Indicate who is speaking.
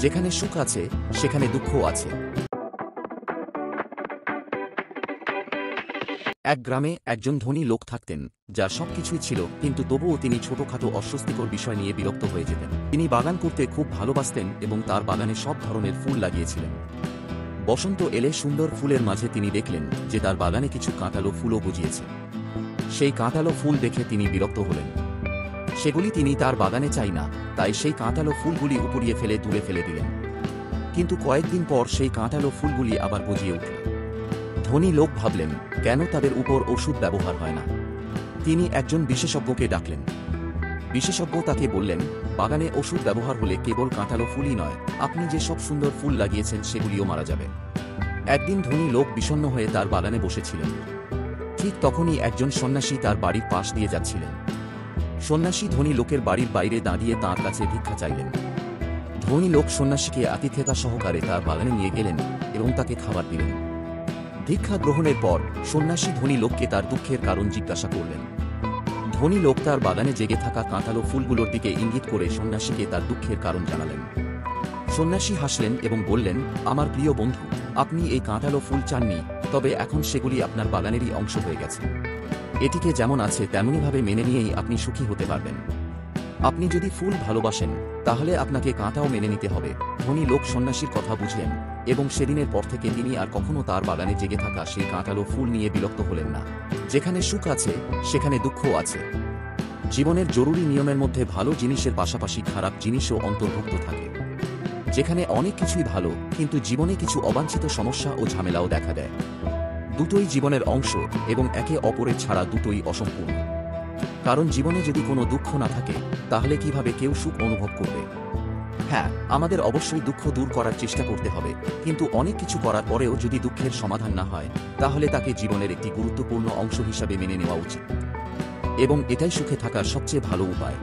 Speaker 1: যেখানে সুখ আছে সেখানে দুঃখও আছে। এক গ্রামে একজন ধনী লোক থাকতেন, যার সবকিছুই ছিল, কিন্তু তবুও তিনি ছোটখাটো অস্বস্তিকর বিষয় নিয়ে বিরক্ত হয়ে যেতেন। তিনি বাগান করতে খুব ভালোবাসতেন এবং তার বাগানে সব ধরনের ফুল লাগিয়েছিলেন। বসন্ত এলে সুন্দর ফুলের মাঝে তিনি দেখলেন যে তার বাগানে কিছু কাঁটালো ফুলও গজিয়েছে। সেই কাঁটালো ফুল দেখে তিনি বিরক্ত হলেন। সেগুলি তিনি তার বাগানে চাই না, তাই সেই কাঁটালো ফুলগুলি উপড়িয়ে ফেলে দূরে ফেলে দিলেন। কিন্তু কয়েকদিন পর সেই কাঁটালো ফুলগুলি আবার গজিয়ে উঠল। ধনী লোক ভাবলেন, কেন তাদের উপর ওষুধ ব্যবহার হয় না? তিনি একজন বিশেষজ্ঞকে ডাকলেন। বিশেষজ্ঞ তাকে বললেন, বাগানে ওষুধ ব্যবহার হলে কেবল কাঁটালো ফুলই নয়, আপনি যে সব সুন্দর ফুল লাগিয়েছেন সেগুলিও মারা যাবে। একদিন ধনী লোক বিষণ্ণ হয়ে তার বাগানে বসেছিলেন। ঠিক তখনই একজন সন্ন্যাসী তার বাড়ির পাশ দিয়ে যাচ্ছিলেন। সন্ন্যাসী ধনী লোকের বাড়ির বাইরে দাঁড়িয়ে তাঁর কাছে ভিক্ষা চাইলেন। ধনী লোক সন্ন্যাসীকে আতিথেয়তা সহকারে তার বাগানে নিয়ে গেলেন এবং তাকে খাবার দিলেন। ভিক্ষা গ্রহণের পর সন্ন্যাসী ধনী লোককে তার দুঃখের কারণ জিজ্ঞাসা করলেন। ধনী লোক তার বাগানে জেগে থাকা কাঁটালো ফুলগুলোর দিকে ইঙ্গিত করে সন্ন্যাসীকে তার দুঃখের কারণ জানালেন। সন্ন্যাসী হাসলেন এবং বললেন, আমার প্রিয় বন্ধু, আপনি এই কাঁটালো ফুল চাননি, তবে এখন সেগুলি আপনার বাগানেরই অংশ হয়ে গেছে। এটিকে যেমন আছে তেমনইভাবে মেনে নিয়েই আপনি সুখী হতে পারবেন। আপনি যদি ফুল ভালোবাসেন তাহলে আপনাকে কাঁটাও মেনে নিতে হবে। ধনী লোক সন্ন্যাসীর কথা বুঝলেন এবং সেদিনের পর থেকে তিনি আর কখনো তার বাগানে জেগে থাকা সেই কাঁটালো ফুল নিয়ে বিরক্ত হলেন না। যেখানে সুখ আছে সেখানে দুঃখও আছে। জীবনের জরুরি নিয়মের মধ্যে ভালো জিনিসের পাশাপাশি খারাপ জিনিসও অন্তর্ভুক্ত থাকে। যেখানে অনেক কিছুই ভালো, কিন্তু জীবনে কিছু অবাঞ্ছিত সমস্যা ও ঝামেলাও দেখা দেয়। দুটোই জীবনের অংশ এবং একে অপরের ছাড়া দুটোই অসম্পূর্ণ। কারণ জীবনে যদি কোনো দুঃখ না থাকে তাহলে কিভাবে কেউ সুখ অনুভব করবে? হ্যাঁ, আমাদের অবশ্যই দুঃখ দূর করার চেষ্টা করতে হবে, কিন্তু অনেক কিছু করার পরেও যদি দুঃখের সমাধান না হয় তাহলে তাকে জীবনের একটি গুরুত্বপূর্ণ অংশ হিসাবে মেনে নেওয়া উচিত। এবং এটাই সুখে থাকার সবচেয়ে ভালো উপায়।